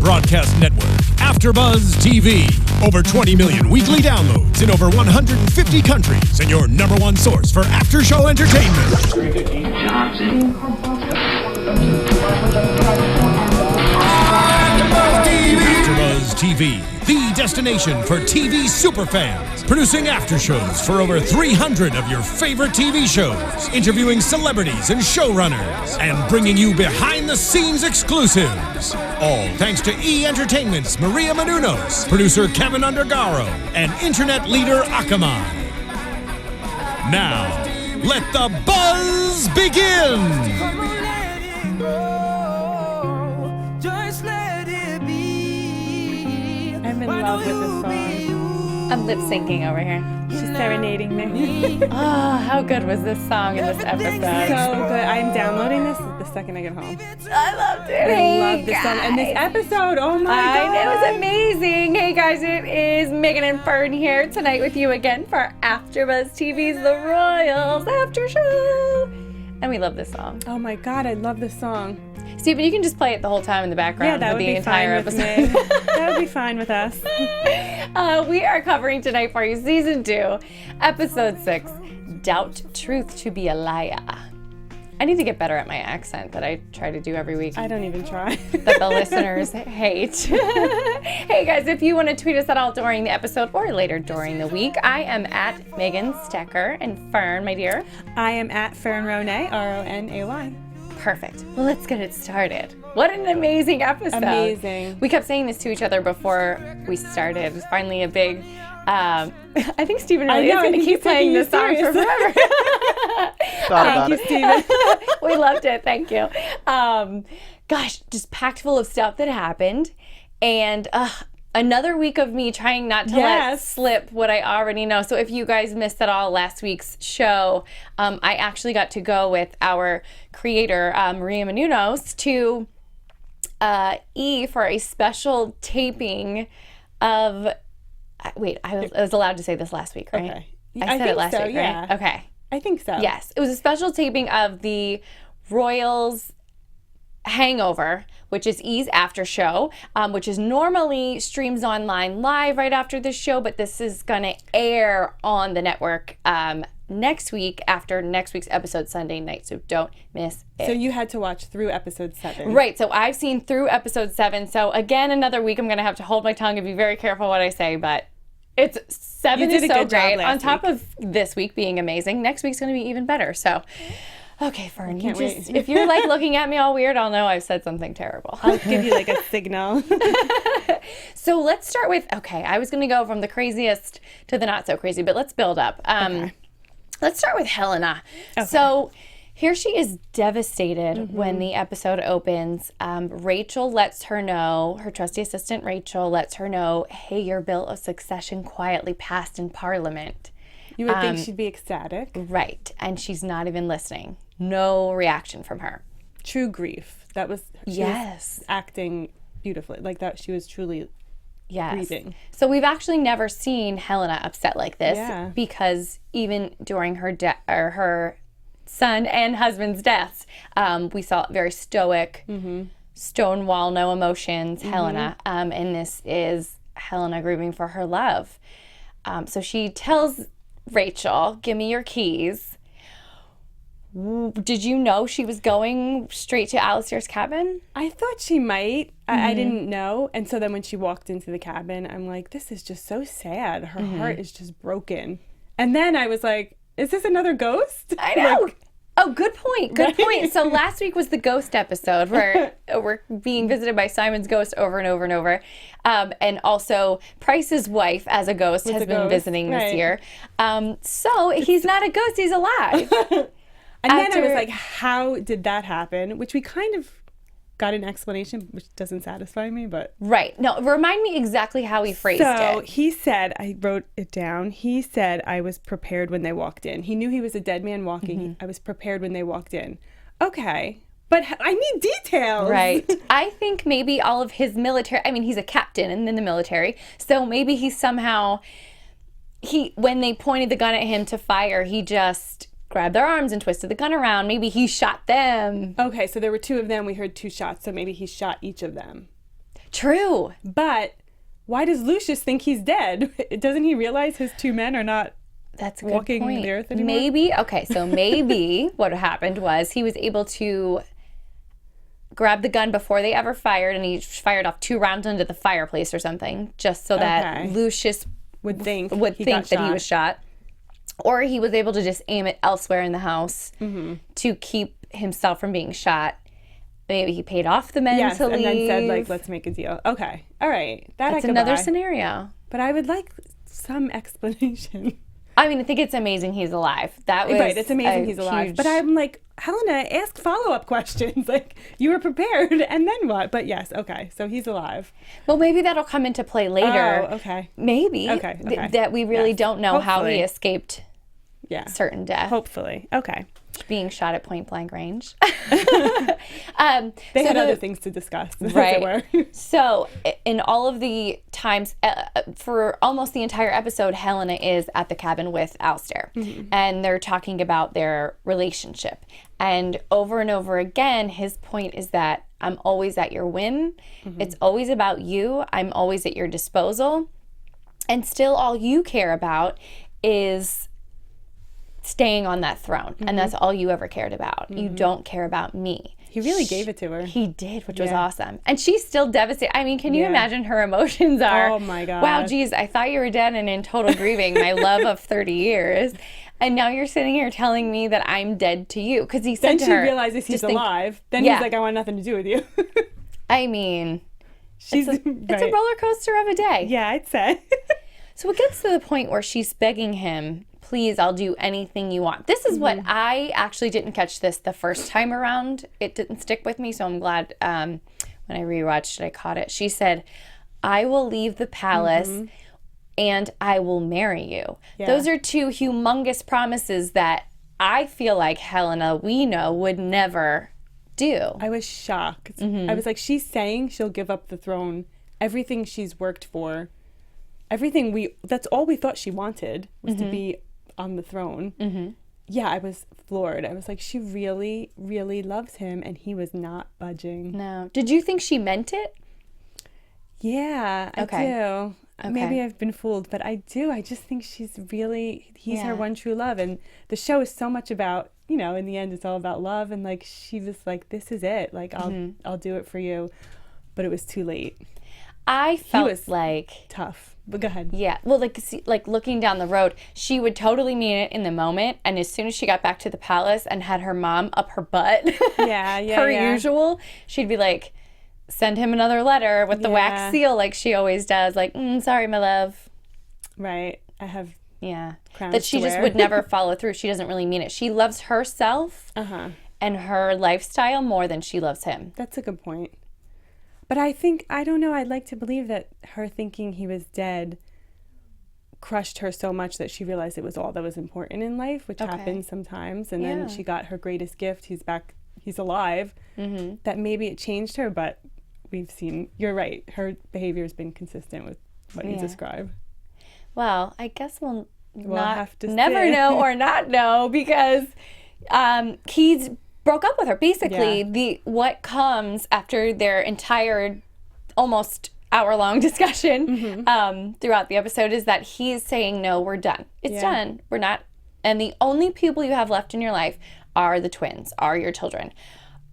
broadcast network, AfterBuzz TV. Over 20 million weekly downloads in over 150 countries, and your number one source for after-show entertainment. AfterBuzz TV, the destination for TV superfans, producing aftershows for over 300 of your favorite TV shows, interviewing celebrities and showrunners, and bringing you behind-the-scenes exclusives. All thanks to E! Entertainment's Maria Menounos, producer Kevin Undergaro, and internet leader Akamai. Now, let the buzz begin! I'm in love with this song. I'm lip syncing over here. She's serenading me. Oh, how good was this song in this episode? So good. I'm downloading this the second I get home. I loved it. I love this song. And this episode, oh my God. It was amazing. Hey guys, it is Megan and Fern here tonight with you again for AfterBuzz TV's The Royals After Show. And we love this song. Oh my God, I love this song. Steven, you can just play it the whole time in the background. Yeah, that for would the be entire fine episode. with me. That would be fine with us. We are covering tonight for you Season 2, Episode 6, Doubt Truth to be a Liar. I need to get better at my accent that I try to do every week. I don't even try. That the listeners hate. Hey guys, if you want to tweet us at all during the episode or later during the week, I am at Megan Stecher, and Fern, my dear. I am at Fern Ronay, Ronay. Perfect. Well, let's get it started. What an amazing episode. Amazing. We kept saying this to each other before we started. It was finally a big, I think Steven really is going to keep playing this song for forever. Thank you, Steven. We loved it. Thank you. Gosh, just packed full of stuff that happened. And another week of me trying not to let slip what I already know. So if you guys missed at all last week's show, I actually got to go with our creator, Maria Menounos, to E! for a special taping of... Wait, I was allowed to say this last week, right? Okay. I said it last week, yeah. right? Okay. I think so. Yes. It was a special taping of the Royals Hangover, which is E!'s after show, which is normally streams online live right after the show, but this is going to air on the network next week after next week's episode Sunday night, so don't miss it. So you had to watch through episode 7. Right, so I've seen through episode 7, so again, another week I'm going to have to hold my tongue and be very careful what I say, but it's 7 is so great. On top of this week being amazing, next week's going to be even better, so... Okay, Fern, if you're like looking at me all weird, I'll know I've said something terrible. I'll give you like a signal. So let's start with, I was going to go from the craziest to the not so crazy, but let's build up. Let's start with Helena. Okay. So here she is devastated when the episode opens. Rachel lets her know, her trusty assistant Rachel lets her know, hey, your bill of succession quietly passed in Parliament. You would think she'd be ecstatic. Right, and she's not even listening. No reaction from her. True grief. That was, she was acting beautifully. Like that, she was truly grieving. So we've actually never seen Helena upset like this because even during her her son and husband's deaths, we saw very stoic, stonewall, no emotions, Helena. And this is Helena grieving for her love. So she tells Rachel, give me your keys. Did you know she was going straight to Alistair's cabin? I thought she might. I didn't know. And so then when she walked into the cabin, I'm like, this is just so sad. Her heart is just broken. And then I was like, is this another ghost? I know. Oh, good point. Good point. So last week was the ghost episode where we're being visited by Simon's ghost over and over and over. And also Price's wife as a ghost has been visiting this year. So he's not a ghost, he's alive. And then I was like, how did that happen? Which we kind of got an explanation, which doesn't satisfy me, but... Right. No, remind me exactly how he phrased it. So he said, I wrote it down, he said, I was prepared when they walked in. He knew he was a dead man walking. I was prepared when they walked in. Okay, but I need details. Right. I think maybe all of his military... I mean, he's a captain in the military, so maybe he somehow... When they pointed the gun at him to fire, he just... grabbed their arms and twisted the gun around. Maybe he shot them. Okay, so there were 2 of them. We heard 2 shots, so maybe he shot each of them. True. But why does Lucius think he's dead? Doesn't he realize his two men are not That's a good walking point. the earth anymore? Maybe what happened was he was able to grab the gun before they ever fired, and he fired off 2 rounds into the fireplace or something, just so that Lucius would think that he was shot. Or he was able to just aim it elsewhere in the house to keep himself from being shot. Maybe he paid off the men to leave. And then said, like, let's make a deal. Okay. All right. That's another scenario. But I would like some explanation. I mean, I think it's amazing he's alive. That was right. It's amazing he's alive. But I'm like, Helena, ask follow-up questions. Like, you were prepared, and then what? But yes, okay. So he's alive. Well, maybe that'll come into play later. Oh, okay. Maybe. Okay. That we really don't know how he escaped certain death. Hopefully. Okay. Being shot at point blank range. They had other things to discuss, right? As it were. So, in all of the times, for almost the entire episode, Helena is at the cabin with Alistair, and they're talking about their relationship. And over again, his point is that I'm always at your whim. It's always about you. I'm always at your disposal. And still, all you care about is staying on that throne. And that's all you ever cared about. You don't care about me. He really gave it to her. He did, which was awesome. And she's still devastated. I mean, can you imagine her emotions are, oh my God. Wow, geez, I thought you were dead and in total grieving, my love of 30 years. And now you're sitting here telling me that I'm dead to you. Because he said to her. Then she realizes he's alive. Then he's like, I want nothing to do with you. I mean, it's a right. roller coaster of a day. Yeah, I'd say. So it gets to the point where she's begging him, please, I'll do anything you want. This is what I actually didn't catch this the first time around. It didn't stick with me, so I'm glad when I rewatched it, I caught it. She said, I will leave the palace and I will marry you. Yeah. Those are 2 humongous promises that I feel like Helena, we know, would never do. I was shocked. I was like, she's saying she'll give up the throne, everything she's worked for, that's all we thought she wanted was to be on the throne. Yeah, I was floored. I was like, she really, really loves him, and he was not budging. No. Did you think she meant it? Yeah, I do. Okay. Maybe I've been fooled, but I do. I just think he's her one true love. And the show is so much about, in the end, it's all about love. And like, she was like, this is it. Like, I'll do it for you. But it was too late. I felt he was like tough. But go ahead. Yeah. Well, like looking down the road, she would totally mean it in the moment. And as soon as she got back to the palace and had her mom up her butt, per usual, she'd be like, send him another letter with the wax seal like she always does. Like, sorry, my love. Right. I have crowns that she just would never follow through. She doesn't really mean it. She loves herself and her lifestyle more than she loves him. That's a good point. But I don't know, I'd like to believe that her thinking he was dead crushed her so much that she realized it was all that was important in life, which happens sometimes. And then she got her greatest gift. He's back. He's alive. That maybe it changed her, but we've seen, you're right, her behavior has been consistent with what you describe. Well, I guess we'll have to never know or not know because he's broke up with her. Basically, what comes after their entire almost hour-long discussion throughout the episode is that he's saying, no, we're done. It's done. We're not. And the only people you have left in your life are the twins, are your children.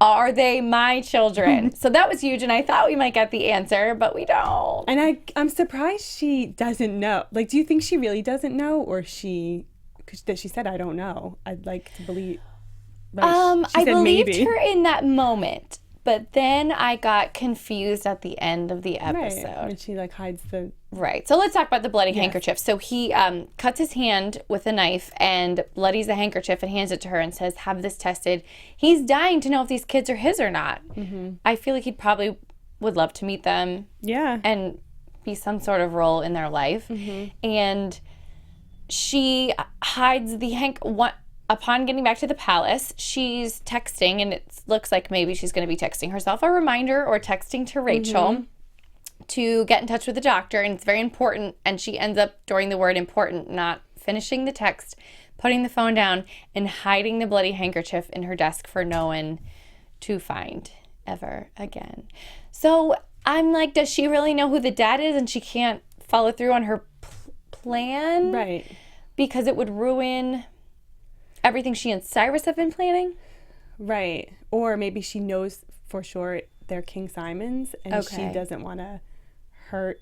Are they my children? So that was huge, and I thought we might get the answer, but we don't. And I'm surprised she doesn't know. Like, do you think she really doesn't know, or that she said, I don't know? I'd like to believe. I believed her in that moment, but then I got confused at the end of the episode. Right, when she hides the... Right. So let's talk about the bloody handkerchief. So he cuts his hand with a knife and bloodies the handkerchief and hands it to her and says, have this tested. He's dying to know if these kids are his or not. I feel like he probably would love to meet them. Yeah. And be some sort of role in their life. And she hides the upon getting back to the palace, she's texting, and it looks like maybe she's going to be texting herself a reminder or texting to Rachel to get in touch with the doctor, and it's very important, and she ends up, during the word important, not finishing the text, putting the phone down, and hiding the bloody handkerchief in her desk for no one to find ever again. So I'm like, does she really know who the dad is and she can't follow through on her plan? Right. Because it would ruin everything she and Cyrus have been planning? Right. Or maybe she knows for sure they're King Simon's and she doesn't want to hurt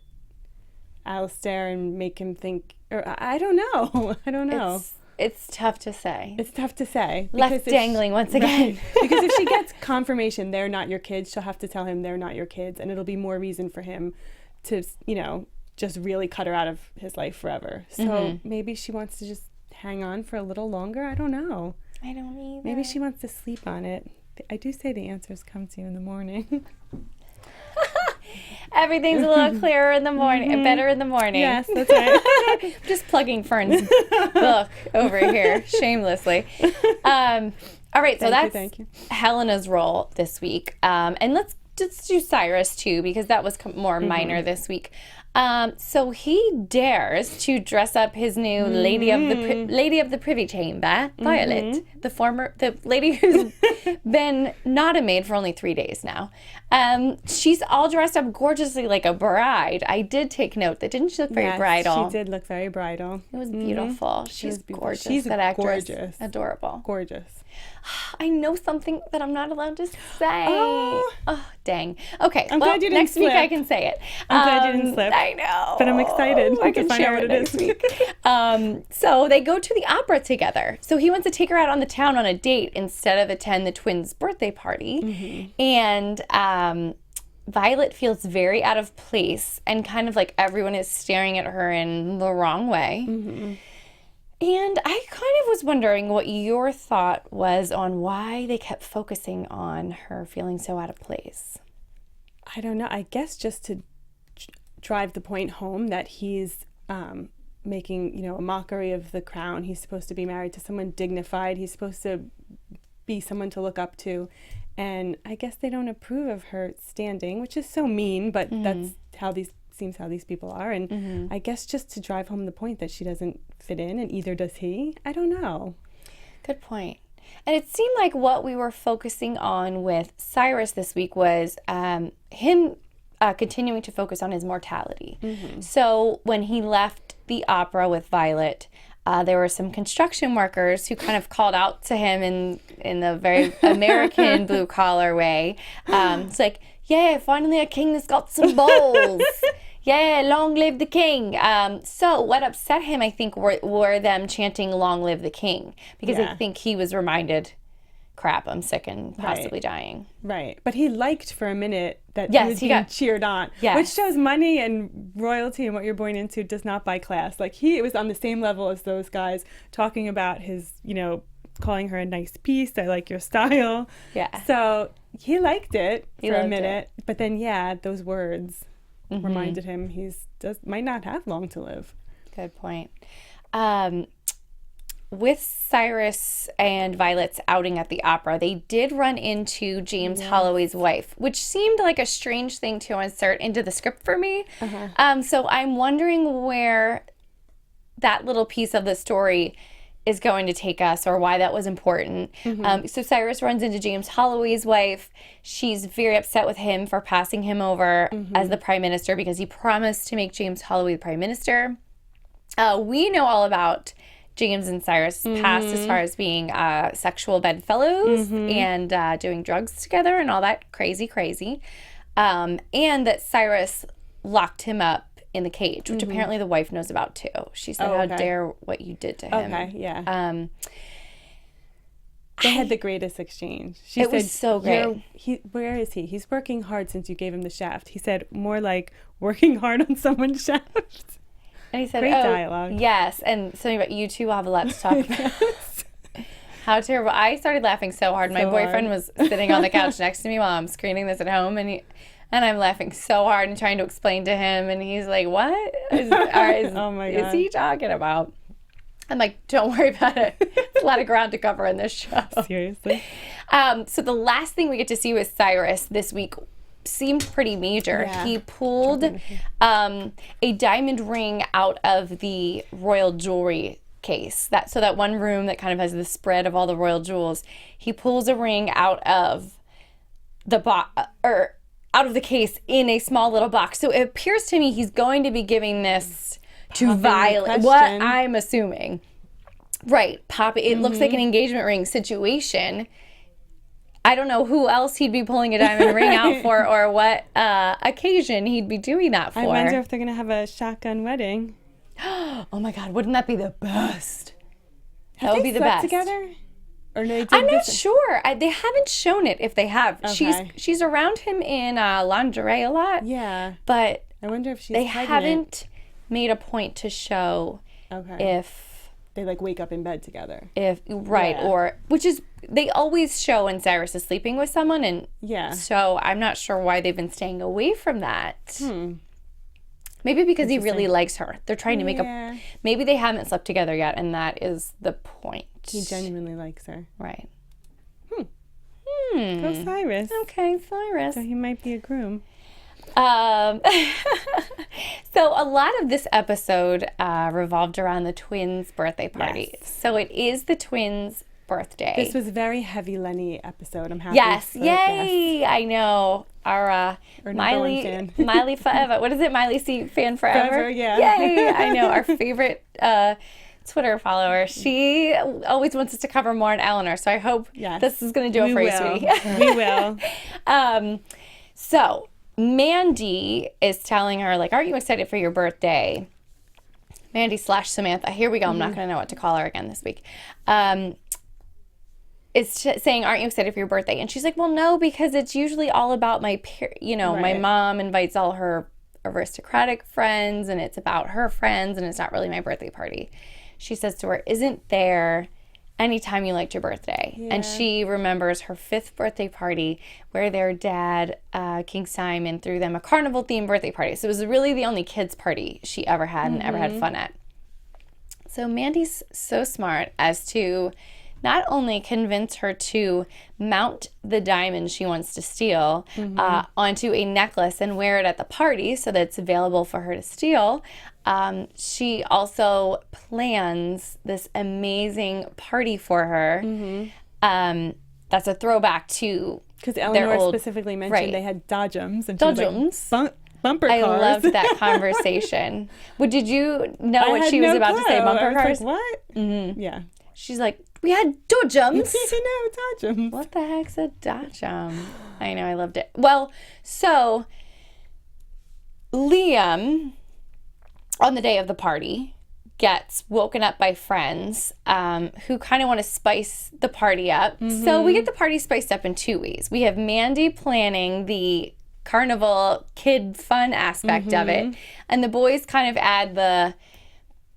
Alistair and make him think, or I don't know. I don't know. It's tough to say. It's tough to say. Left dangling once again. Right. Because if she gets confirmation they're not your kids, she'll have to tell him they're not your kids, and it'll be more reason for him to, just really cut her out of his life forever. So maybe she wants to just hang on for a little longer. I don't know. I don't either. Maybe she wants to sleep on it. I do say the answers come to you in the morning. Everything's a little clearer in the morning, better in the morning. Yes, that's right. Just plugging Fern's book over here, shamelessly. All right, so thank you. Helena's role this week. And let's just do Cyrus, too, because that was more minor this week. So he dares to dress up his new lady of the Privy Chamber, Violet, the lady who's been not a maid for only 3 days now. She's all dressed up gorgeously like a bride. I did take note that didn't she look very bridal? She did look very bridal. It was beautiful. She's gorgeous. She's that actress, gorgeous, adorable, gorgeous. I know something that I'm not allowed to say. Oh, dang. Okay. I'm glad you didn't next slip. week I can say it. I'm glad you didn't slip. I know. But I'm excited I to can find share out what it it next is. week. So they go to the opera together. So he wants to take her out on the town on a date instead of attend the twins' birthday party. And Violet feels very out of place and kind of like everyone is staring at her in the wrong way. And I kind of was wondering what your thought was on why they kept focusing on her feeling so out of place. I don't know. I guess just to drive the point home that he's making, a mockery of the crown. He's supposed to be married to someone dignified. He's supposed to be someone to look up to. And I guess they don't approve of her standing, which is so mean, but that's how these people are. And I guess just to drive home the point that she doesn't fit in, and either does he. I don't know. Good point. And it seemed like what we were focusing on with Cyrus this week was him continuing to focus on his mortality. So when he left the opera with Violet, there were some construction workers who kind of called out to him in the very American blue-collar way. It's like, yeah, finally a king that's got some balls. Yeah, long live the king. So what upset him, I think, were them chanting long live the king. Because I think he was reminded, crap, I'm sick and possibly dying. Right. But he liked for a minute that he was being cheered on. Yes. Which shows money and royalty and what you're born into does not buy class. Like, he was on the same level as those guys, talking about his, calling her a nice piece. I like your style. Yeah. So he liked it for a minute. But then, those words reminded him might not have long to live. Good point. With Cyrus and Violet's outing at the opera, they did run into James Holloway's wife, which seemed like a strange thing to insert into the script for me. So I'm wondering where that little piece of the story is going to take us, or why that was important. So Cyrus runs into James Holloway's wife. She's very upset with him for passing him over as the prime minister because he promised to make James Holloway the prime minister. We know all about James and Cyrus' past as far as being sexual bedfellows and doing drugs together and all that crazy. And that Cyrus locked him up in the cage, which apparently the wife knows about too. She said, how dare what you did to him. Okay, yeah. They had the greatest exchange. She it said, was so great. Where is he? He's working hard since you gave him the shaft. He said, more like working hard on someone's shaft. And he said, great dialogue. Yes. And something about you two will have a lot to talk about. How terrible. I started laughing so hard. My boyfriend was sitting on the couch next to me while I'm screening this at home, and I'm laughing so hard and trying to explain to him, and he's like, what is oh my God. Is he talking about? I'm like, don't worry about it. There's a lot of ground to cover in this show. Seriously. So the last thing we get to see with Cyrus this week seemed pretty major. Yeah. He pulled a diamond ring out of the royal jewelry case. That one room that kind of has the spread of all the royal jewels. He pulls a ring out of the out of the case in a small little box. So it appears to me he's going to be giving this to Violet. What I'm assuming. Right. It looks like an engagement ring situation. I don't know who else he'd be pulling a diamond ring out for or what occasion he'd be doing that for. I wonder if they're going to have a shotgun wedding. Oh my God, wouldn't that be the best? That would be the best. Together? Or no, I'm not sure. They haven't shown it if they have. Okay. She's around him in lingerie a lot. Yeah. But I wonder if she's they pregnant. haven't made a point to show if they like wake up in bed together. Or which is they always show when Cyrus is sleeping with someone, and so I'm not sure why they've been staying away from that. Maybe because he really likes her. They're trying to make maybe they haven't slept together yet, and that is the point. He genuinely likes her. Right. Go Cyrus. Okay, Cyrus. So he might be a groom. So a lot of this episode revolved around the twins' birthday party. Yes. So it is the twins' birthday. This was a very heavy Lenny episode. I'm happy. Yes, yay! Yes. I know our Miley fan. Miley forever. What is it? Miley C fan forever. Forever, yeah. Yay! I know our favorite Twitter follower. She always wants us to cover more on Eleanor. So I hope this is going to do it for you, sweetie. We will. So Mandy is telling her, like, aren't you excited for your birthday? Mandy / Samantha. Here we go. I'm not going to know what to call her again this week. Is saying, aren't you excited for your birthday? And she's like, well, no, because it's usually all about my mom invites all her aristocratic friends, and it's about her friends, and it's not really my birthday party. She says to her, isn't there anytime you liked your birthday? Yeah. And she remembers her 5th birthday party where their dad, King Simon, threw them a carnival-themed birthday party. So it was really the only kids' party she ever had and ever had fun at. So Mandy's so smart as to not only convince her to mount the diamond she wants to steal onto a necklace and wear it at the party so that it's available for her to steal, she also plans this amazing party for her. That's a throwback to because Eleanor specifically mentioned they had dodgems. And dodgems. Like, bumper cars. I loved that conversation. Well, did you know what she was about to say? Bumper cars? Like, what? Yeah. She's like, we had dodgems. Dodgems. What the heck's a dodgem? I know, I loved it. Well, so Liam, on the day of the party, gets woken up by friends who kind of want to spice the party up. So we get the party spiced up in 2 ways. We have Mandy planning the carnival kid fun aspect of it, and the boys kind of add the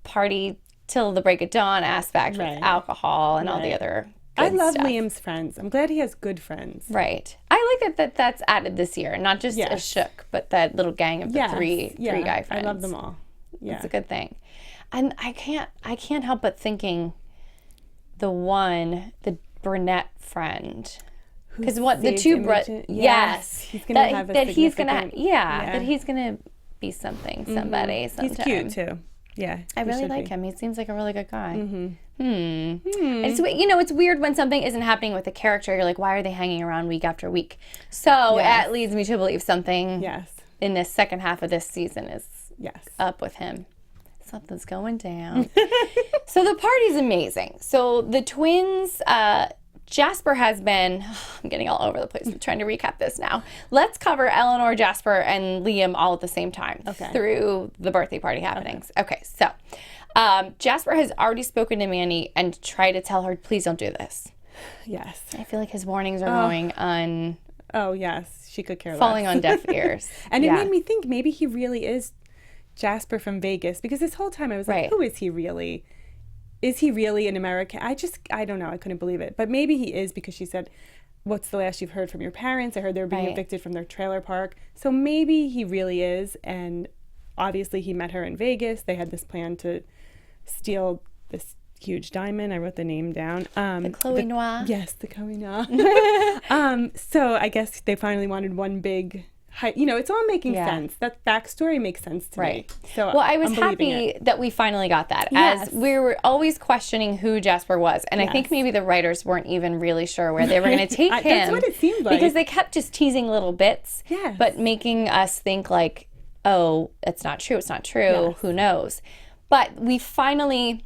party till the break of dawn aspect with alcohol and all the other good I love stuff. Liam's friends. I'm glad he has good friends. Right. I like that's added this year. Not just a shook, but that little gang of the three guy friends. I love them all. Yeah. It's a good thing. And I can't help but thinking the brunette friend. Because the two brothers, he's gonna have a that he's gonna be somebody sometime. He's cute too. Yeah, I really like him. He seems like a really good guy. And it's weird when something isn't happening with the character. You're like, why are they hanging around week after week? So that leads me to believe something in this second half of this season is up with him. Something's going down. So the party's amazing. So the twins, Jasper has been, I'm getting all over the place. I'm trying to recap this now. Let's cover Eleanor, Jasper, and Liam all at the same time through the birthday party happenings. Okay, so Jasper has already spoken to Mandy and tried to tell her, please don't do this. Yes. I feel like his warnings are going on. Oh, yes. She could care less. Falling on deaf ears. And it made me think maybe he really is Jasper from Vegas, because this whole time I was like, who is he really? Is he really an American? I don't know. I couldn't believe it. But maybe he is, because she said, what's the last you've heard from your parents? I heard they were being evicted from their trailer park. So maybe he really is. And obviously he met her in Vegas. They had this plan to steal this huge diamond. I wrote the name down. The Chloe Noir. Yes, the Chloe Noir. So I guess they finally wanted one big it's all making sense. That backstory makes sense to me. So well, I was happy that we finally got that, as we were always questioning who Jasper was. And I think maybe the writers weren't even really sure where they were going to take him. That's what it seemed like. Because they kept just teasing little bits, but making us think like, oh, it's not true, who knows. But we finally...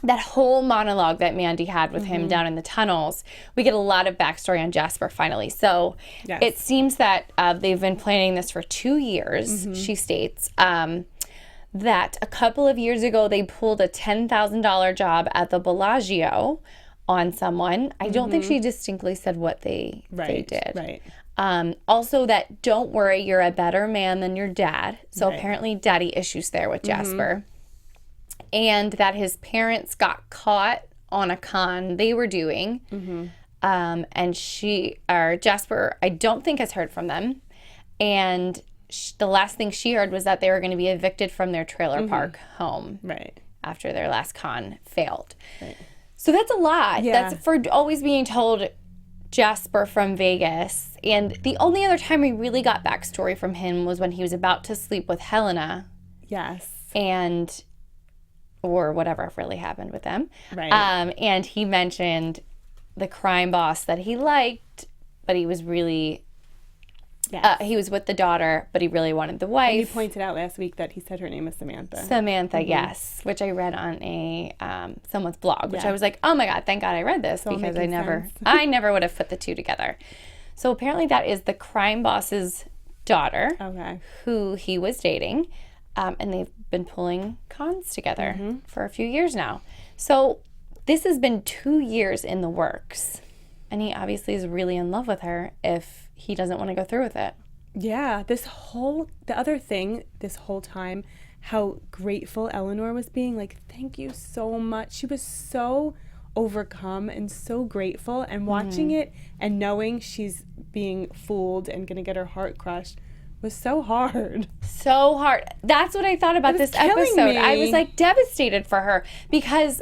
that whole monologue that Mandy had with him down in the tunnels, we get a lot of backstory on Jasper finally. So it seems that they've been planning this for 2 years, she states, that a couple of years ago they pulled a $10,000 job at the Bellagio on someone. I don't think she distinctly said what they did. Right. Also that, don't worry, you're a better man than your dad. So apparently daddy issues there with Jasper. And that his parents got caught on a con they were doing. And Jasper, I don't think has heard from them. And the last thing she heard was that they were going to be evicted from their trailer park home. Right. After their last con failed. Right. So that's a lot. Yeah. That's for always being told Jasper from Vegas. And the only other time we really got backstory from him was when he was about to sleep with Helena. Yes. Or whatever really happened with them. Right. And he mentioned the crime boss that he liked, but he was really, he was with the daughter, but he really wanted the wife. And he pointed out last week that he said her name was Samantha. Samantha, yes, which I read on a someone's blog, which I was like, oh my God, thank God I read this, because I never would have put the two together. So apparently that is the crime boss's daughter, who he was dating. And they've been pulling cons together for a few years now. So this has been 2 years in the works. And he obviously is really in love with her if he doesn't want to go through with it. Yeah, the other thing this whole time, how grateful Eleanor was being. Like, thank you so much. She was so overcome and so grateful. And watching it and knowing she's being fooled and going to get her heart crushed was so hard. So hard. That's what I thought about this episode. I was like devastated for her, because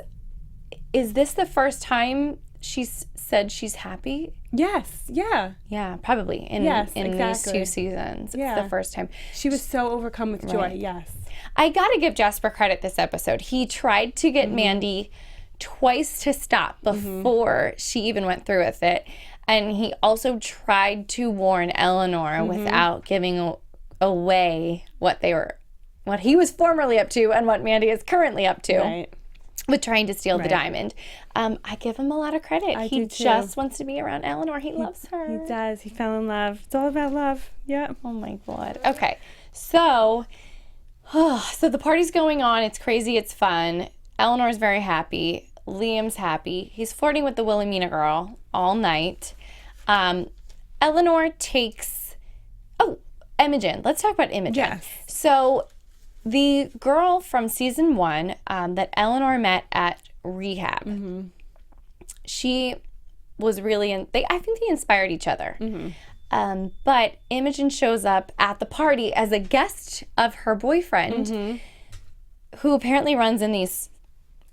is this the first time she's said she's happy? Yes. Yeah. Yeah, probably in these 2 seasons. It's the first time. She was so overcome with joy. Yes. I got to give Jasper credit this episode. He tried to get Mandy twice to stop before she even went through with it. And he also tried to warn Eleanor without giving away what he was formerly up to and what Mandy is currently up to with trying to steal the diamond. I give him a lot of credit. He just wants to be around Eleanor. He loves her. He does. He fell in love. It's all about love. Yeah. Oh my God. Okay. So the party's going on. It's crazy. It's fun. Eleanor's very happy. Liam's happy. He's flirting with the Wilhelmina girl all night. Eleanor takes... Imogen. Let's talk about Imogen. Yes. So the girl from season 1 that Eleanor met at rehab, she was really... I think they inspired each other. But Imogen shows up at the party as a guest of her boyfriend, who apparently runs in these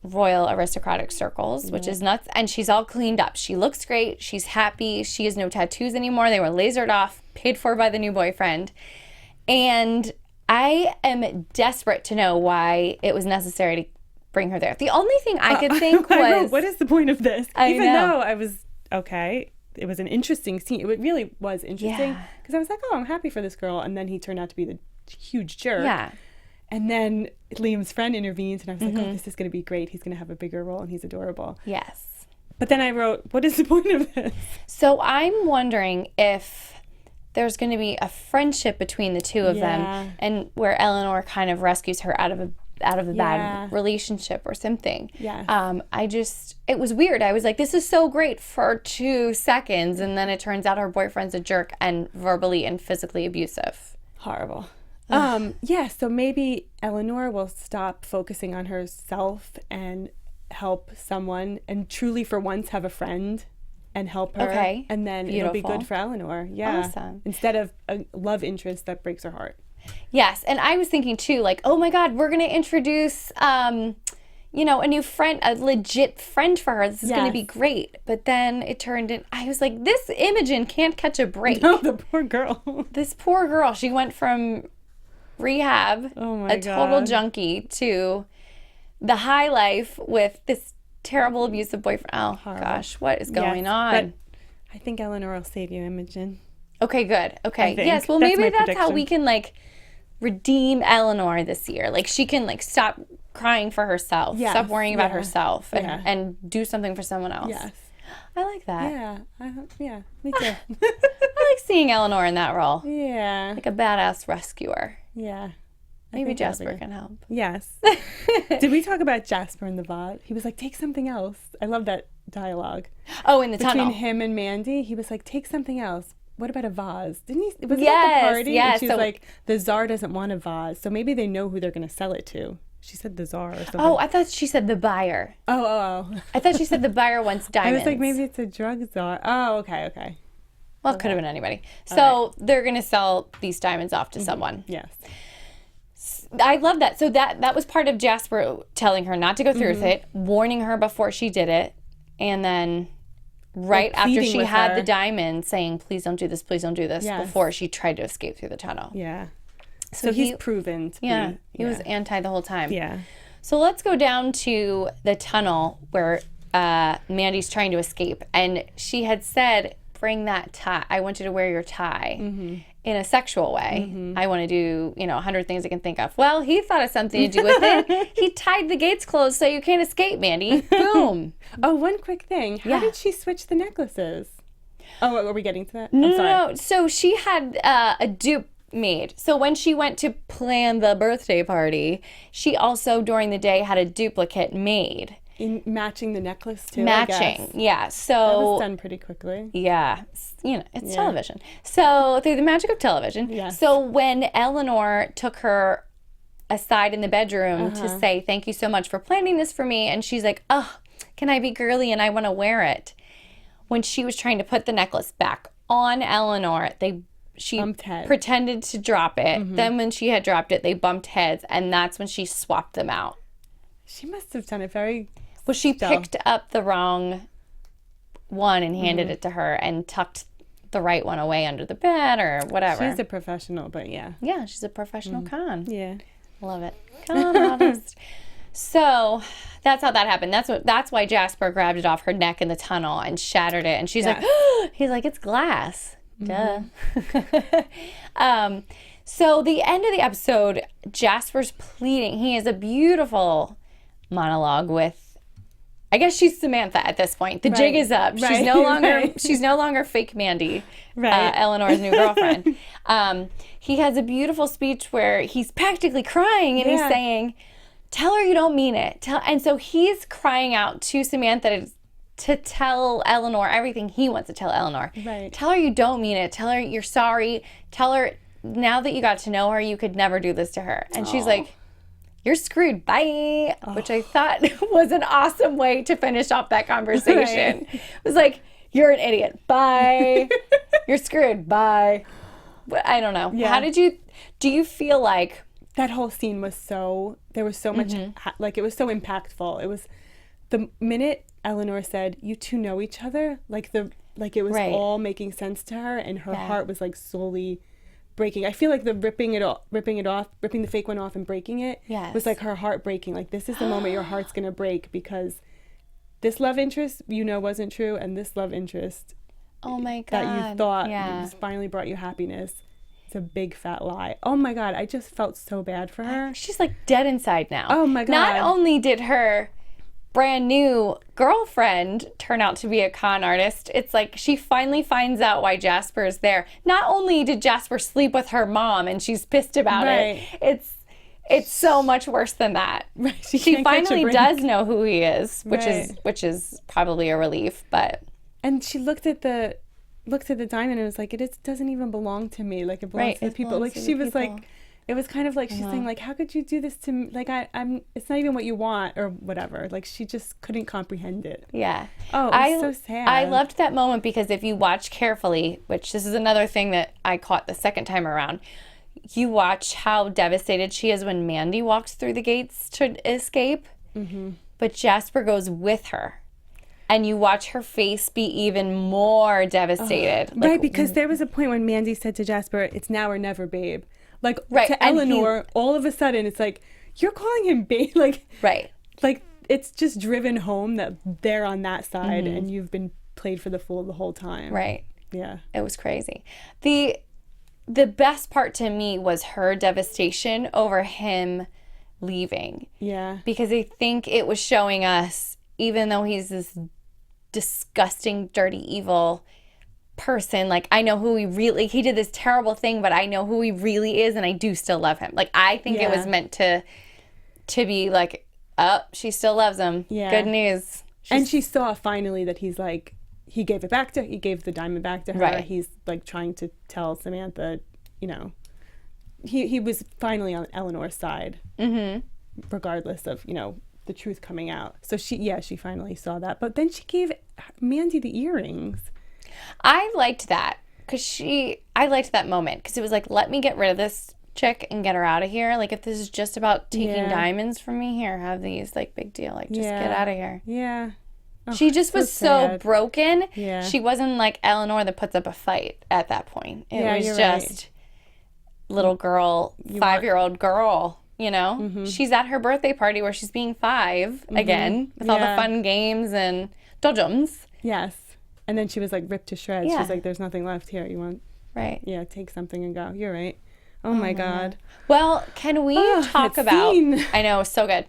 royal aristocratic circles, which is nuts. And she's all cleaned up. She looks great. She's happy. She has no tattoos anymore. They were lasered off, paid for by the new boyfriend. And I am desperate to know why it was necessary to bring her there. The only thing I could think was... what is the point of this? Even though I was... Okay, it was an interesting scene. It really was interesting. Because I was like, I'm happy for this girl. And then he turned out to be the huge jerk. Yeah. And then Liam's friend intervenes, and I was like, this is going to be great. He's going to have a bigger role, and he's adorable. Yes. But then I wrote, what is the point of this? So I'm wondering if there's going to be a friendship between the two of them, and where Eleanor kind of rescues her out of a bad relationship or something. Yeah. It was weird. I was like, this is so great for 2 seconds, and then it turns out her boyfriend's a jerk and verbally and physically abusive. Horrible. So maybe Eleanor will stop focusing on herself and help someone and truly for once have a friend and help her. Okay. And then it'll be good for Eleanor. Yeah. Awesome. Instead of a love interest that breaks her heart. Yes. And I was thinking too, like, oh my God, we're going to introduce, you know, a new friend, a legit friend for her. This is going to be great. But then it turned in, I was like, this Imogen can't catch a break. No, the poor girl. This poor girl. She went from rehab, total junkie, to the high life with this terrible abusive boyfriend. Oh, gosh, what is going on? But I think Eleanor will save you, Imogen. Okay, good. Okay. Yes, well, maybe that's how we can, like, redeem Eleanor this year. Like, she can, like, stop crying for herself, stop worrying about herself, and do something for someone else. Yes. I like that. Yeah, me too. I like seeing Eleanor in that role. Yeah. Like a badass rescuer. Yeah. Maybe Jasper can help. Yes. Did we talk about Jasper in the vase? He was like, take something else. I love that dialogue. Oh, in the tunnel. Between him and Mandy, he was like, take something else. What about a vase? Didn't he? Was it at the party? Yes. And she's like, the Tsar doesn't want a vase. So maybe they know who they're going to sell it to. She said the Tsar or something. Oh, I thought she said the buyer. Oh. I thought she said the buyer wants diamonds. I was like, maybe it's a drug czar. Oh, okay. Well, it could have been anybody. So they're going to sell these diamonds off to someone. Yes. I love that. So that was part of Jasper telling her not to go through with it, warning her before she did it, and then right after she had the diamond saying, please don't do this, before she tried to escape through the tunnel. Yeah. So he's proven to be. He was anti the whole time. Yeah. So let's go down to the tunnel where Mandy's trying to escape. And she had said, bring that tie. I want you to wear your tie in a sexual way. I want to do, 100 things I can think of. Well, he thought of something to do with it. He tied the gates closed so you can't escape, Mandy. Boom. Oh, one quick thing. How did she switch the necklaces? Oh, are we getting to that? No. So she had a dupe made. So when she went to plan the birthday party, she also during the day had a duplicate made. Matching the necklace too. Matching, yeah. So that was done pretty quickly. Yeah, it's television. So through the magic of television. So when Eleanor took her aside in the bedroom to say thank you so much for planning this for me, and she's like, "Oh, can I be girly and I want to wear it?" When she was trying to put the necklace back on Eleanor, she pretended to drop it. Then when she had dropped it, they bumped heads, and that's when she swapped them out. She must have done it very... Well, she picked up the wrong one and handed it to her and tucked the right one away under the bed or whatever. She's a professional, but yeah. Yeah, she's a professional con. Yeah. Love it. Con artist. So that's how that happened. That's why Jasper grabbed it off her neck in the tunnel and shattered it. And she's like, he's like, it's glass. Duh. So the end of the episode, Jasper's pleading. He has a beautiful monologue with, I guess she's Samantha at this point. The jig is up. She's no longer fake Mandy, Eleanor's new girlfriend. He has a beautiful speech where he's practically crying and he's saying, tell her you don't mean it. And so he's crying out to Samantha to tell Eleanor everything he wants to tell Eleanor. Right. Tell her you don't mean it. Tell her you're sorry. Tell her now that you got to know her, you could never do this to her. And she's like, you're screwed. Bye. Which I thought was an awesome way to finish off that conversation. It was like, you're an idiot. Bye. You're screwed. Bye. I don't know. Yeah. Do you feel like that whole scene was there was so much, like it was so impactful. It was the minute Eleanor said, you two know each other, like it was all making sense to her, and her heart was like slowly breaking. I feel like the ripping the fake one off and breaking it was like her heart breaking. Like, this is the moment your heart's gonna break, because this love interest wasn't true, and this love interest that you thought finally brought you happiness, it's a big fat lie. Oh my God, I just felt so bad for her. She's like dead inside now. Oh my God. Not only did her brand new girlfriend turn out to be a con artist, it's like she finally finds out why Jasper is there. Not only did Jasper sleep with her mom and she's pissed about it, it's so much worse than that. She finally does know who he is, which is probably a relief. And she looked at the diamond and was like, it doesn't even belong to me. Like, it belongs to the people. Like, she was like, it was kind of like she's saying, like, how could you do this to me? Like, I'm it's not even what you want or whatever. Like, she just couldn't comprehend it. Yeah. Oh, it was so sad. I loved that moment because if you watch carefully, which this is another thing that I caught the second time around, you watch how devastated she is when Mandy walks through the gates to escape. but Jasper goes with her. And you watch her face be even more devastated. Right, because there was a point when Mandy said to Jasper, "It's now or never, babe." Like, right. to Eleanor, all of a sudden, it's like, you're calling him babe. Like, right. Like, it's just driven home that they're on that side and you've been played for the fool the whole time. Right. Yeah. It was crazy. The best part to me was her devastation over him leaving. Yeah. Because I think it was showing us, even though he's this disgusting, dirty, evil person, like, I know who he did this terrible thing, but I know who he really is, and I do still love him. Like, I think it was meant to be like, oh, she still loves him. Yeah. Good news. And she saw finally that he's like, he gave the diamond back to her. Right. He's like trying to tell Samantha, you know, he was finally on Eleanor's side, regardless of, you know, the truth coming out. So she finally saw that. But then she gave Mandy the earrings. I liked that I liked that moment because it was like, let me get rid of this chick and get her out of here. Like, if this is just about taking diamonds from me, here, have these, like, big deal. Like, just get out of here. Yeah. Oh, she just was so broken. Yeah. She wasn't like Eleanor that puts up a fight at that point. It was just little girl, 5-year-old girl, you know? She's at her birthday party where she's being 5 again with all the fun games and dodgems. Yes. And then she was like ripped to shreds. She's like, there's nothing left here. You want? Right. Yeah, take something and go. You're right. Oh my God. Well, can we talk about... I know, so good.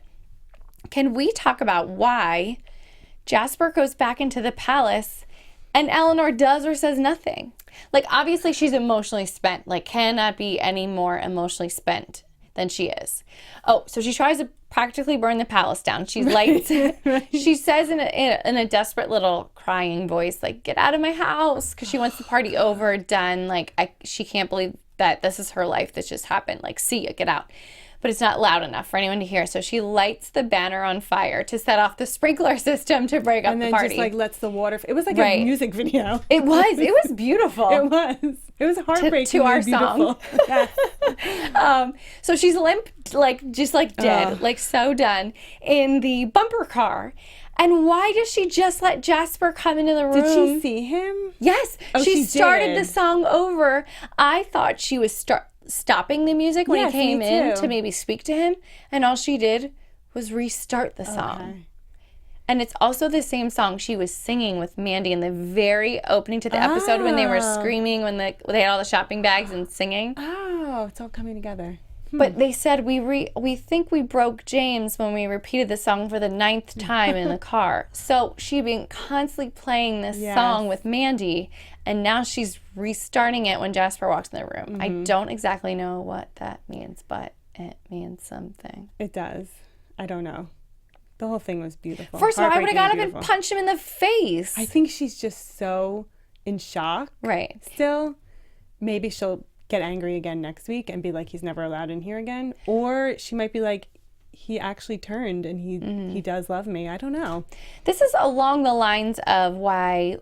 Can we talk about why Jasper goes back into the palace and Eleanor does or says nothing? Like, obviously she's emotionally spent. Like, cannot be any more emotionally spent than she is. Oh, so she tries to practically burn the palace down. She lights... She says in a desperate little crying voice, like, get out of my house, because she wants the party over, done. Like, she can't believe that this is her life that just happened. Like, see ya, get out. But it's not loud enough for anyone to hear. So she lights the banner on fire to set off the sprinkler system to break up the party. And then just like lets the water... It was like a music video. It was beautiful. It was heartbreaking. To our song. So she's limp, like, just like dead, like so done, in the bumper car. And why does she just let Jasper come into the room? Did she see him? Yes. She started the song over. I thought she was stopping the music when he came in to maybe speak to him. And all she did was restart the song. Okay. And it's also the same song she was singing with Mandy in the very opening to the episode when they were screaming, when they had all the shopping bags and singing. Oh, it's all coming together. But they said, we think we broke James when we repeated the song for the 9th time in the car. So she'd been constantly playing this song with Mandy, and now she's restarting it when Jasper walks in the room. I don't exactly know what that means, but it means something. It does. I don't know. The whole thing was beautiful. First of all, I would have got up and punched him in the face. I think she's just so in shock. Right. Still, maybe she'll get angry again next week and be like, he's never allowed in here again. Or she might be like, he actually turned and he does love me. I don't know. This is along the lines of why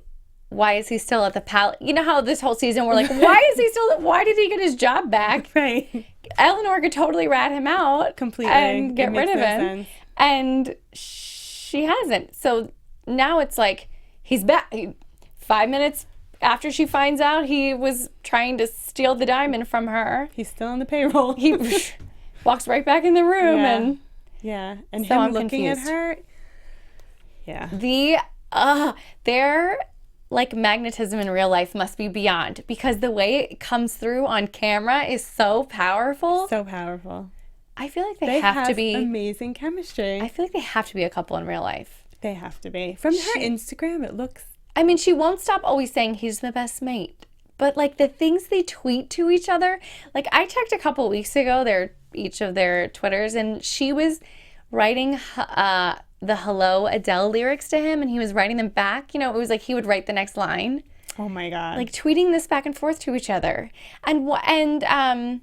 is he still at the palace? You know how this whole season we're like, why did he get his job back? Right. Eleanor could totally rat him out completely and get rid of him. And she hasn't. So now it's like, he's back. 5 minutes after she finds out he was trying to steal the diamond from her, he's still on the payroll. He walks right back in the room and and so him looking at her. Yeah. Their like magnetism in real life must be beyond, because the way it comes through on camera is so powerful. So powerful. I feel like they have to be amazing chemistry. I feel like they have to be a couple in real life. They have to be. From her Instagram, it looks... I mean, she won't stop always saying he's the best mate. But, like, the things they tweet to each other... Like, I checked a couple weeks ago each of their Twitters, and she was writing the Hello Adele lyrics to him, and he was writing them back. You know, it was like he would write the next line. Oh, my God. Like, tweeting this back and forth to each other. And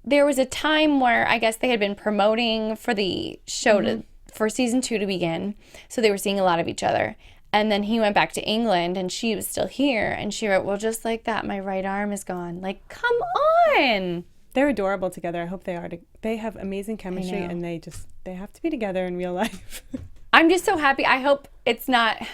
there was a time where I guess they had been promoting for the show for season 2 to begin. So they were seeing a lot of each other. And then he went back to England and she was still here. And she wrote, well, just like that, my right arm is gone. Like, come on. They're adorable together. I hope they are. They have amazing chemistry, and they have to be together in real life. I'm just so happy. I hope it's not...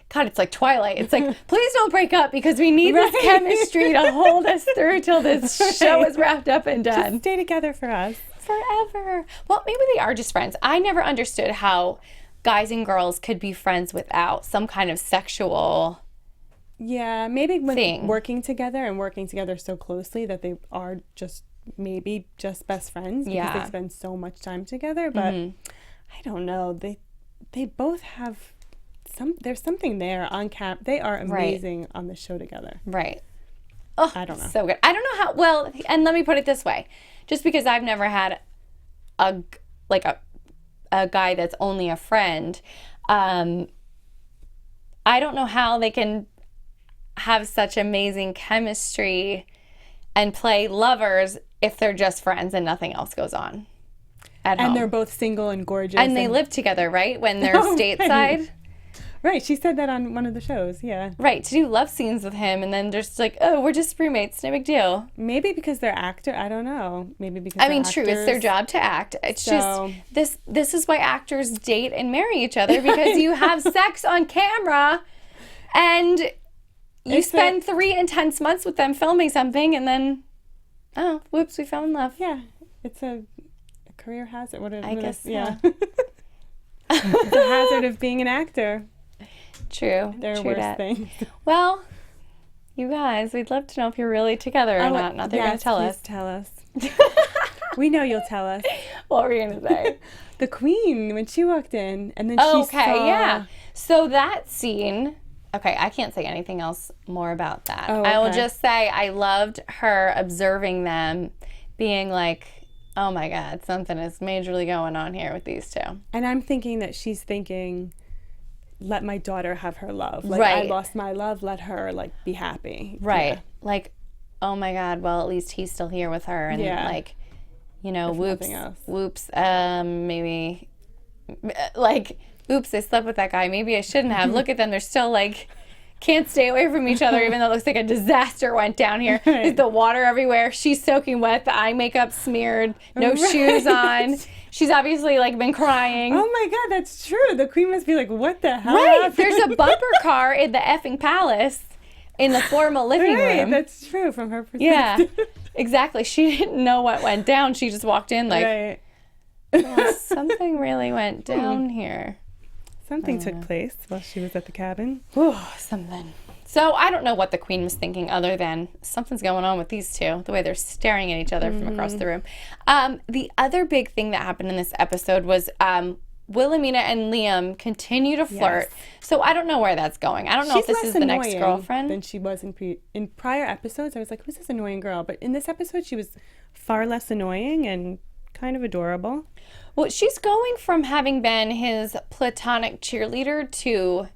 God, it's like Twilight. It's like, please don't break up because we need this chemistry to hold us through till this show is wrapped up and done. Just stay together for us. Forever. Well, maybe they are just friends. I never understood how guys and girls could be friends without some kind of sexual... Yeah, maybe when working together so closely that they are just best friends because they spend so much time together. But I don't know. They both have there's something there on camp. They are amazing on the show together. Right. Oh, I don't know. So good. I don't know how well. And let me put it this way: just because I've never had a guy that's only a friend, I don't know how they can have such amazing chemistry and play lovers if they're just friends and nothing else goes on at home. And they're both single and gorgeous. And they live together, right? When they're stateside. Right. She said that on one of the shows. Yeah. Right. To do love scenes with him and then just like, oh, we're just roommates. No big deal. Maybe because they're actor. I don't know. Maybe because true. It's their job to act. It's just this is why actors date and marry each other, because you have sex on camera and you spend 3 intense months with them filming something, and then, oh, whoops, we fell in love. Yeah, it's a career hazard. I guess so. Yeah. It's a hazard of being an actor. True. There are worse things. Well, you guys, we'd love to know if you're really together or not. Not that you're going to tell us. Tell us. We know you'll tell us. What were you going to say? The Queen, when she walked in, and then she saw... Okay, yeah. So that scene... Okay, I can't say anything else more about that. Oh, okay. I will just say I loved her observing them, being like, oh my God, something is majorly going on here with these two. And I'm thinking that she's thinking, let my daughter have her love. Like, right. I lost my love, let her, like, be happy. Right. Yeah. Like, oh my God, well, at least he's still here with her. And like, you know, whoops, maybe, like... Oops, I slept with that guy. Maybe I shouldn't have. Look at them. They're still like, can't stay away from each other, even though it looks like a disaster went down here. Right. There's the water everywhere. She's soaking wet. The eye makeup smeared. No shoes on. She's obviously like been crying. Oh my God, that's true. The Queen must be like, what the hell? Right. There's a bumper car in the effing palace in the formal living room. That's true from her perspective. Yeah, exactly. She didn't know what went down. She just walked in like, right. Well, something really went down here. Something took place while she was at the cabin. Ooh, something. So I don't know what the Queen was thinking other than something's going on with these two, the way they're staring at each other from across the room. The other big thing that happened in this episode was Wilhelmina and Liam continue to flirt. Yes. So I don't know where that's going. I don't know if this is the next girlfriend. Than she was in prior episodes. I was like, who's this annoying girl? But in this episode, she was far less annoying and kind of adorable. Well, she's going from having been his platonic cheerleader to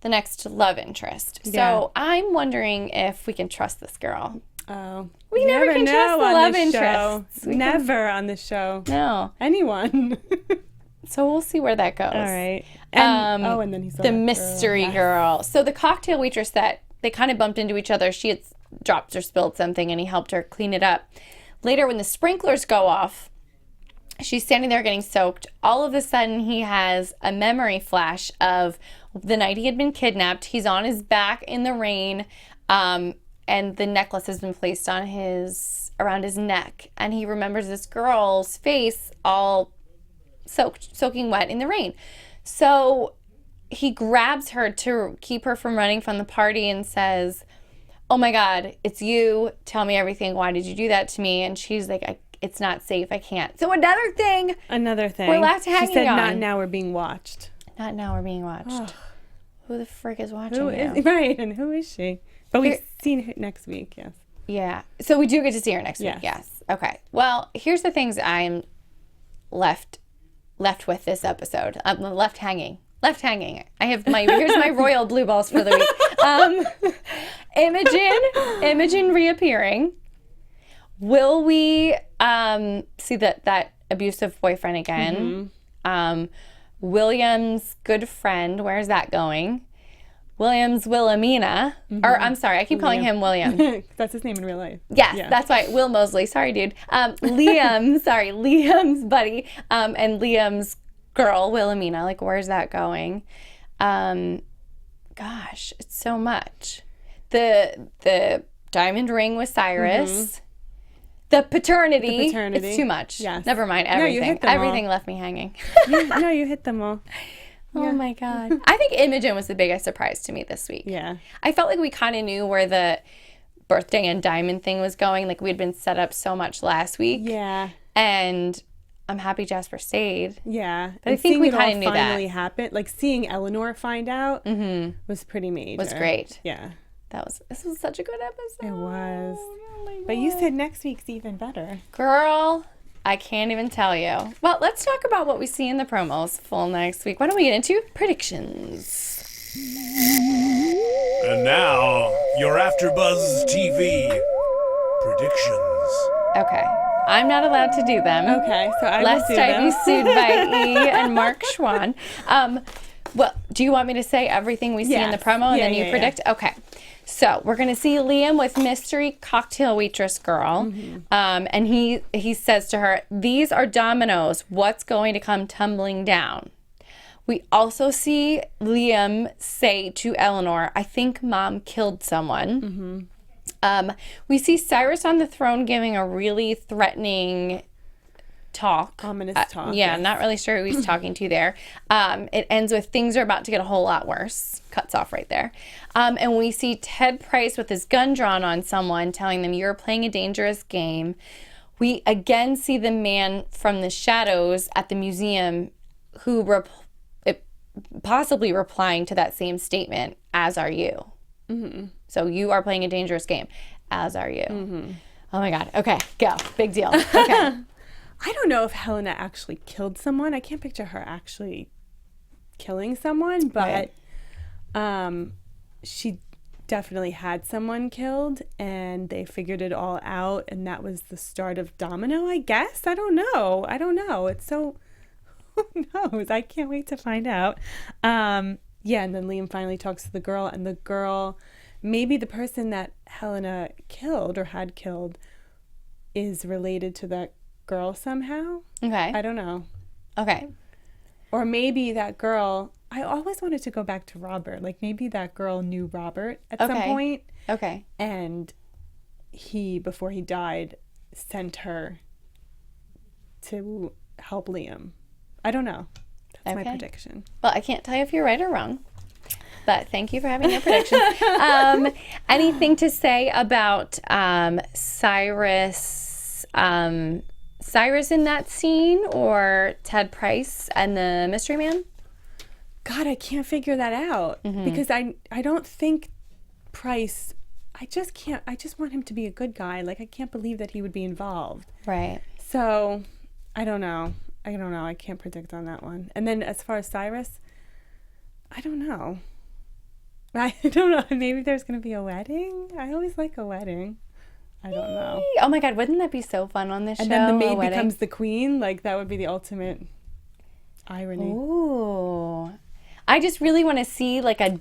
the next love interest. Yeah. So I'm wondering if we can trust this girl. Oh. We never can trust the love interest. Never on this show. No. Anyone. So we'll see where that goes. All right. And, and then he's the mystery girl. So the cocktail waitress that they kind of bumped into each other, she had dropped or spilled something and he helped her clean it up. Later, when the sprinklers go off, she's standing there getting soaked. All of a sudden, he has a memory flash of the night he had been kidnapped. He's on his back in the rain, and the necklace has been placed on around his neck. And he remembers this girl's face all soaking wet in the rain. So he grabs her to keep her from running from the party and says, oh my God, it's you. Tell me everything. Why did you do that to me? And she's like, it's not safe. I can't. So another thing. We're left hanging on. She said, not now, we're being watched. Not now, we're being watched. Oh. Who the frick is watching you? Right, and who is she? But we've seen her next week, yes. Yeah. So we do get to see her next week, yes. Okay. Well, here's the things I'm left with this episode. I'm left hanging. I have here's my royal blue balls for the week. Imogen reappearing. Will we see that abusive boyfriend again? Mm-hmm. William's good friend, where's that going? Wilhelmina, or I'm sorry, I keep calling him William. That's his name in real life. Yes, that's right, Will Mosley. Sorry, dude. Liam's buddy, and Liam's girl, Wilhelmina. Like, where's that going? Gosh, it's so much. The diamond ring with Cyrus. The paternity. It's too much. Yes. Never mind. Everything. No, you hit them Everything all. left me hanging. You hit them all. Oh my God. I think Imogen was the biggest surprise to me this week. Yeah. I felt like we kind of knew where the birthday and diamond thing was going. Like, we had been set up so much last week. Yeah. And I'm happy Jasper stayed. Yeah. But I think we kind of knew that. Finally happened. Like, seeing Eleanor find out was pretty major. Was great. Yeah. This was such a good episode. It was. Oh my God. But you said next week's even better. Girl, I can't even tell you. Well, let's talk about what we see in the promos full next week. Why don't we get into predictions? And now, your AfterBuzz TV predictions. Okay. I'm not allowed to do them. Okay, so I will Lest do I them. be sued by E and Mark Schwann. Well, do you want me to say everything we see in the promo and then you predict? Yeah. Okay. So we're going to see Liam with mystery cocktail waitress girl. And he says to her, "These are dominoes. What's going to come tumbling down?" We also see Liam say to Eleanor, "I think Mom killed someone." We see Cyrus on the throne giving a really threatening talk. Ominous talk. Yeah, not really sure who he's talking to there. It ends with "things are about to get a whole lot worse." Cuts off right there. And we see Ted Price with his gun drawn on someone, telling them, "You're playing a dangerous game." We again see the man from the shadows at the museum who possibly replying to that same statement, "As are you." So you are playing a dangerous game, as are you. Oh my God. Okay, go. Big deal. Okay. I don't know if Helena actually killed someone. I can't picture her actually killing someone, but she definitely had someone killed, and they figured it all out, and that was the start of Domino, I guess. I don't know. It's so... Who knows? I can't wait to find out. And then Liam finally talks to the girl, and the girl, maybe the person that Helena killed or had killed is related to that girl somehow. Okay. I don't know. Okay. Or maybe that girl, I always wanted to go back to Robert. Like, maybe that girl knew Robert at some point. Okay. And he, before he died, sent her to help Liam. I don't know. That's my prediction. Well, I can't tell you if you're right or wrong, but thank you for having your prediction. Anything to say about Cyrus in that scene, or Ted Price and the mystery man? God, I can't figure that out because I don't think Price, I just want him to be a good guy. Like, I can't believe that he would be involved. Right. So, I don't know. I can't predict on that one. And then as far as Cyrus, I don't know. Maybe there's going to be a wedding. I always like a wedding. I don't know. Oh my God, wouldn't that be so fun on this show? And then the maid becomes the queen. Like, that would be the ultimate irony. Ooh. I just really want to see like a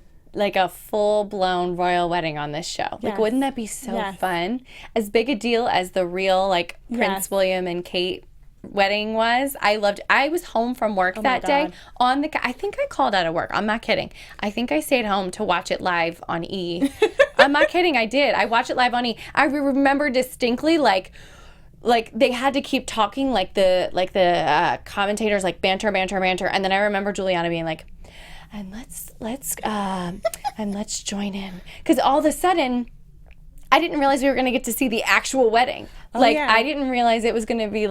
full-blown royal wedding on this show. Like, wouldn't that be so fun? As big a deal as the real Prince William and Kate wedding was. I was home from work that day I think I called out of work. I'm not kidding. I think I stayed home to watch it live on E. I'm not kidding. I did. I watched it live on E. I remember distinctly like they had to keep talking like the commentators banter, and then I remember Juliana being like, and let's join in, because all of a sudden I didn't realize we were going to get to see the actual wedding. I didn't realize it was going to be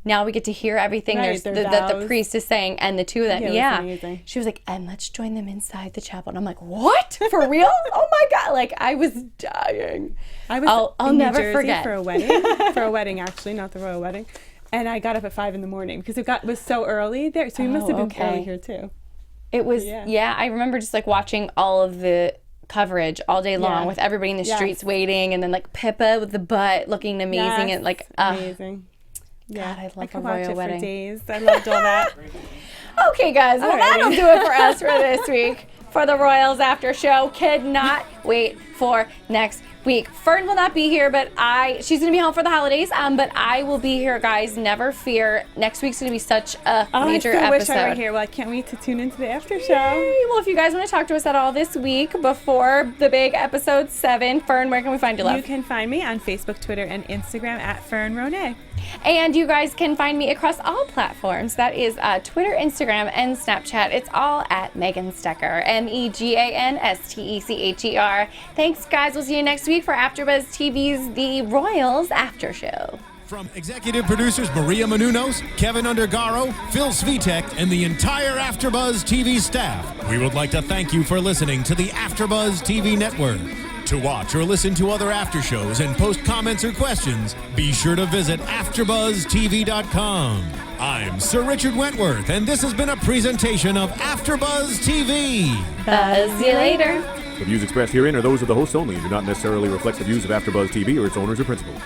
now we get to hear everything that the priest is saying, and the two of them. Yeah. She was like, and let's join them inside the chapel. And I'm like, what? For real? Oh my God. I was dying. I'll never Jersey forget. For a wedding, actually, not the royal wedding. And I got up at 5 a.m. because it was so early there. So you must have been early here too. It was, I remember just watching all of the coverage all day long with everybody in the streets waiting, and then Pippa with the butt looking amazing and amazing. Yeah, God, I love could a royal watch it wedding. For days. I loved all that. Okay, guys. Well, that'll do it for us for this week. for the Royals after show. Cannot wait for next week. Fern will not be here, but she's going to be home for the holidays, but I will be here, guys. Never fear. Next week's going to be such a major episode. I wish I were here. Well, I can't wait to tune into the after show. Yay. Well, if you guys want to talk to us at all this week before the big episode 7, Fern, where can we find you, love? You can find me on Facebook, Twitter, and Instagram at Fern Ronay. And you guys can find me across all platforms. That is Twitter, Instagram, and Snapchat. It's all at Megan Stecher, MEGANSTECHER. Thanks, guys. We'll see you next week for AfterBuzz TV's The Royals After Show. From executive producers Maria Menounos, Kevin Undergaro, Phil Svitek, and the entire AfterBuzz TV staff, we would like to thank you for listening to the AfterBuzz TV network. To watch or listen to other after shows and post comments or questions, be sure to visit AfterBuzzTV.com. I'm Sir Richard Wentworth, and this has been a presentation of AfterBuzz TV. Buzz you later. The views expressed herein are those of the hosts only and do not necessarily reflect the views of AfterBuzz TV or its owners or principals.